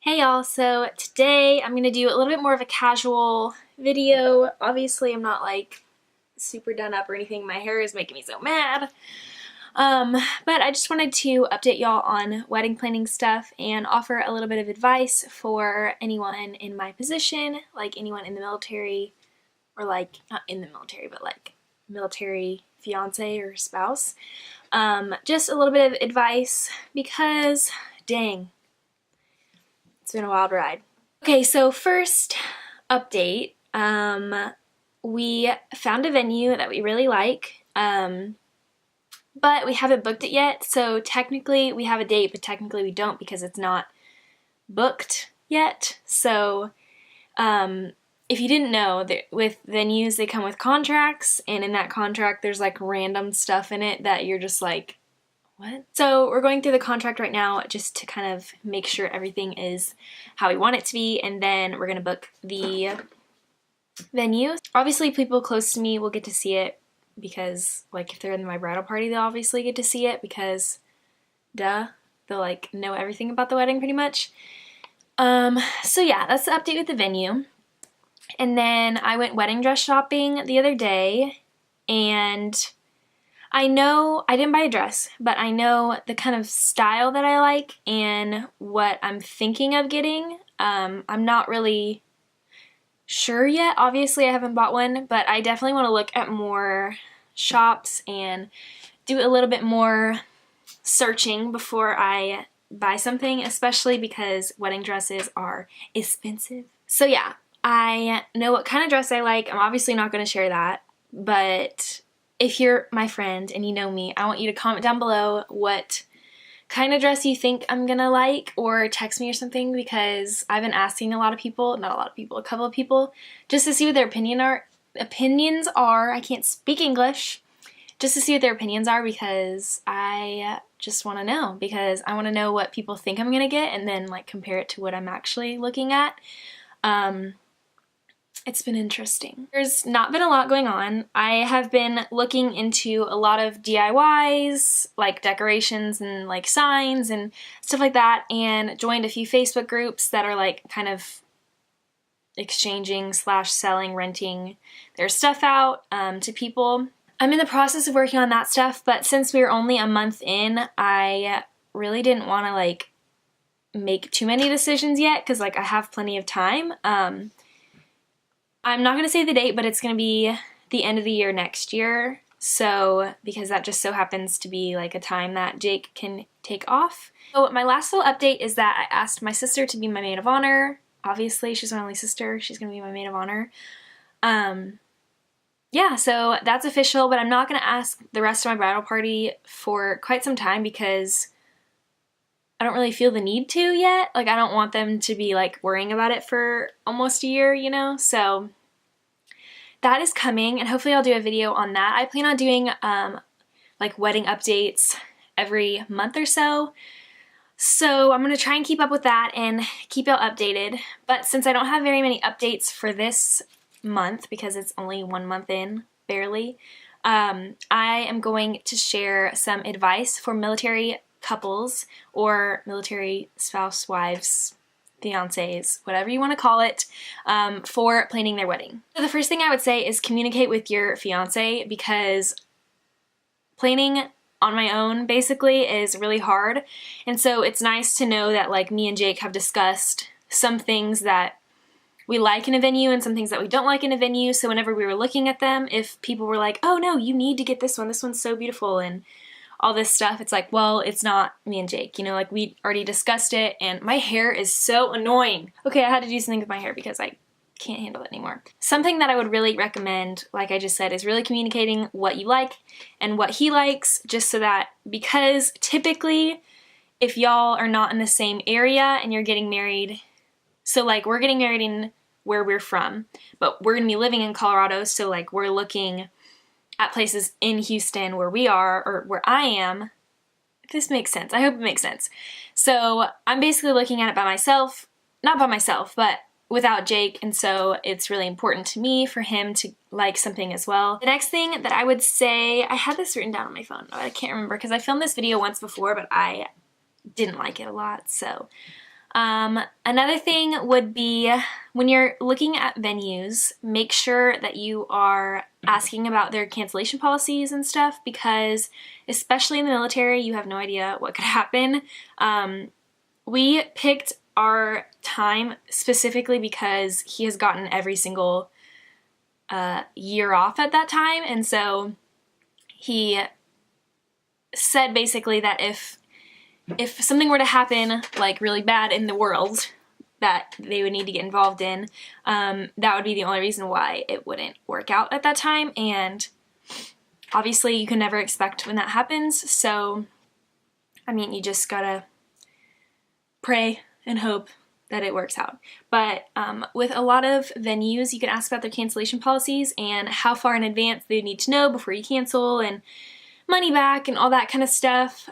Hey y'all, so today I'm going to do a little bit more of a casual video. Obviously I'm not like super done up or anything. My hair is making me so mad. But I just wanted to update y'all on wedding planning stuff and offer a little bit of advice for anyone in my position, like anyone in the military, or like, not in the military, but like military fiance or spouse. Just a little bit of advice because, dang, it's been a wild ride. Okay, so first update, we found a venue that we really like, but we haven't booked it yet, so technically we have a date, but technically we don't because it's not booked yet. So if you didn't know, with venues they come with contracts, and in that contract there's like random stuff in it that you're just like, what? So we're going through the contract right now just to kind of make sure everything is how we want it to be, and then we're gonna book the venue. Obviously people close to me will get to see it because, like, if they're in my bridal party they'll obviously get to see it because duh, they'll like know everything about the wedding pretty much. So yeah, that's the update with the venue. And then I went wedding dress shopping the other day, and I know I didn't buy a dress, but I know the kind of style that I like and what I'm thinking of getting. I'm not really sure yet. Obviously I haven't bought one, but I definitely want to look at more shops and do a little bit more searching before I buy something, especially because wedding dresses are expensive. So yeah, I know what kind of dress I like. I'm obviously not going to share that, but if you're my friend and you know me, I want you to comment down below what kind of dress you think I'm gonna like, or text me or something, because I've been asking a couple of people, just to see what their opinions are. I can't speak English. Just to see what their opinions are, because I just want to know, because I want to know what people think I'm gonna get and then like compare it to what I'm actually looking at. It's been interesting. There's not been a lot going on. I have been looking into a lot of DIYs, like decorations and like signs and stuff like that, and joined a few Facebook groups that are like kind of exchanging / selling, renting their stuff out to people. I'm in the process of working on that stuff, but since we were only a month in, I really didn't want to like make too many decisions yet because like I have plenty of time. I'm not going to say the date, but it's going to be the end of the year next year. So, because that just so happens to be like a time that Jake can take off. So my last little update is that I asked my sister to be my maid of honor. Obviously, she's my only sister. She's going to be my maid of honor. Yeah, so that's official, but I'm not going to ask the rest of my bridal party for quite some time because I don't really feel the need to yet. Like, I don't want them to be like worrying about it for almost a year, you know? So that is coming, and hopefully I'll do a video on that. I plan on doing like wedding updates every month or so. So I'm going to try and keep up with that and keep y'all updated. But since I don't have very many updates for this month, because it's only 1 month in, barely, I am going to share some advice for military couples or military spouse, wives, fiancés, whatever you want to call it, for planning their wedding. So the first thing I would say is communicate with your fiancé, because planning on my own basically is really hard, and so it's nice to know that like me and Jake have discussed some things that we like in a venue and some things that we don't like in a venue, so whenever we were looking at them, if people were like, oh no, you need to get this one's so beautiful, and all this stuff, it's like, well, it's not me and Jake, you know, like we already discussed it, and my hair is so annoying. Okay, I had to do something with my hair because I can't handle it anymore. Something that I would really recommend, like I just said, is really communicating what you like and what he likes, just so that, because typically if y'all are not in the same area and you're getting married, so like we're getting married in where we're from, but we're gonna be living in Colorado, so like we're looking at places in Houston where we are, or where I am. If this makes sense. I hope it makes sense. So I'm basically looking at it by myself, not by myself, but without Jake, and so it's really important to me for him to like something as well. The next thing that I would say, I had this written down on my phone, but I can't remember because I filmed this video once before, but I didn't like it a lot, so Another thing would be when you're looking at venues, make sure that you are asking about their cancellation policies and stuff, because especially in the military, you have no idea what could happen. We picked our time specifically because he has gotten every single year off at that time, and so he said basically that if something were to happen like really bad in the world that they would need to get involved in, that would be the only reason why it wouldn't work out at that time. And obviously you can never expect when that happens, so I mean, you just gotta pray and hope that it works out. But with a lot of venues, you can ask about their cancellation policies and how far in advance they need to know before you cancel, and money back and all that kind of stuff.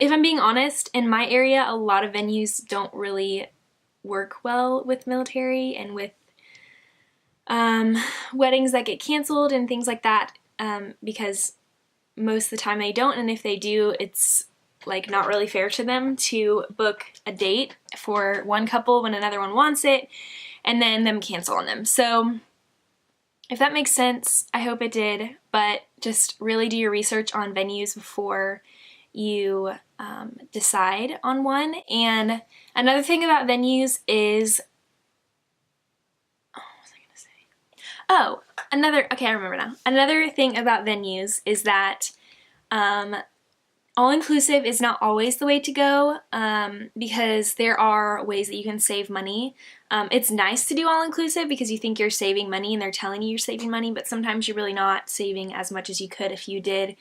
If I'm being honest, in my area, a lot of venues don't really work well with military and with weddings that get canceled and things like that, because most of the time they don't, and if they do, it's like not really fair to them to book a date for one couple when another one wants it and then them cancel on them. So if that makes sense, I hope it did, but just really do your research on venues before you decide on one. And another thing about venues is, what was I gonna say? Okay, I remember now. Another thing about venues is that all-inclusive is not always the way to go, because there are ways that you can save money. It's nice to do all-inclusive because you think you're saving money and they're telling you you're saving money, but sometimes you're really not saving as much as you could if you did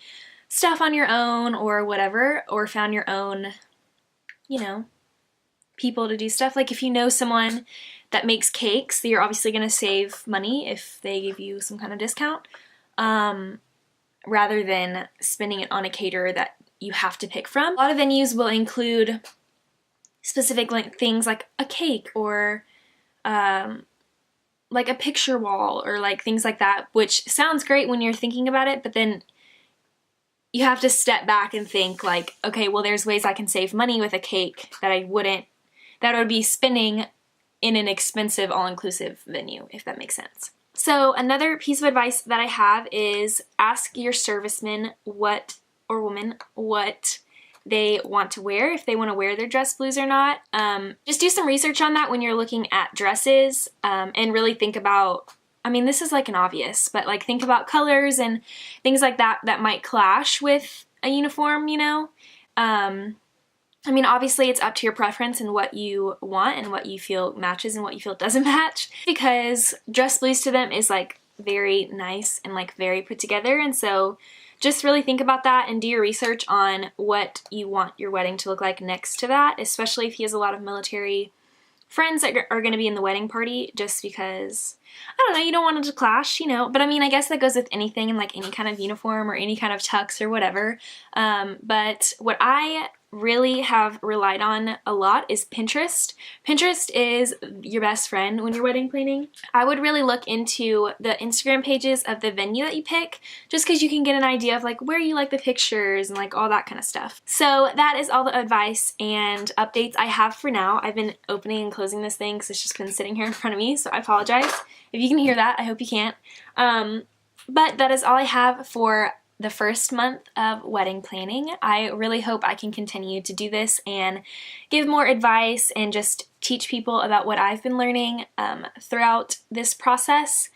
stuff on your own or whatever, or found your own, you know, people to do stuff. Like if you know someone that makes cakes, you're obviously going to save money if they give you some kind of discount, rather than spending it on a caterer that you have to pick from. A lot of venues will include specific things like a cake or like a picture wall or like things like that, which sounds great when you're thinking about it, but then you have to step back and think like, okay, well, there's ways I can save money with a cake that I would be spending in an expensive all-inclusive venue, if that makes sense. So another piece of advice that I have is ask your servicemen or woman what they want to wear, if they want to wear their dress blues or not. Just do some research on that when you're looking at dresses, and really think about, I mean, this is like an obvious, but like think about colors and things like that that might clash with a uniform, you know? I mean, obviously it's up to your preference and what you want and what you feel matches and what you feel doesn't match, because dress blues to them is like very nice and like very put together, and so just really think about that and do your research on what you want your wedding to look like next to that, especially if he has a lot of military friends that are going to be in the wedding party, just because, I don't know, you don't want it to clash, you know, but I mean, I guess that goes with anything in like any kind of uniform or any kind of tux or whatever. But what I really have relied on a lot is Pinterest. Pinterest is your best friend when you're wedding planning. I would really look into the Instagram pages of the venue that you pick, just because you can get an idea of like where you like the pictures and like all that kind of stuff. So that is all the advice and updates I have for now. I've been opening and closing this thing because it's just been sitting here in front of me, so I apologize if you can hear that. I hope you can't. But that is all I have for the first month of wedding planning. I really hope I can continue to do this and give more advice and just teach people about what I've been learning throughout this process.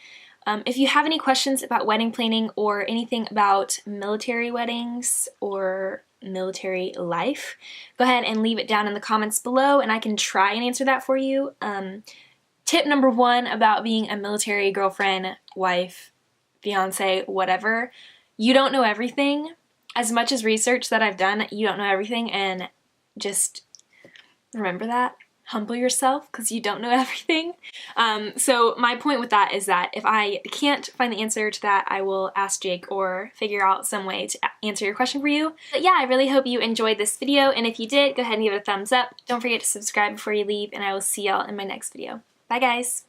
If you have any questions about wedding planning or anything about military weddings or military life, go ahead and leave it down in the comments below and I can try and answer that for you. Tip number one about being a military girlfriend, wife, fiance, whatever: you don't know everything. As much as research that I've done, you don't know everything, and just remember that. Humble yourself because you don't know everything. So my point with that is that if I can't find the answer to that, I will ask Jake or figure out some way to answer your question for you. But yeah, I really hope you enjoyed this video, and if you did, go ahead and give it a thumbs up. Don't forget to subscribe before you leave, and I will see y'all in my next video. Bye guys!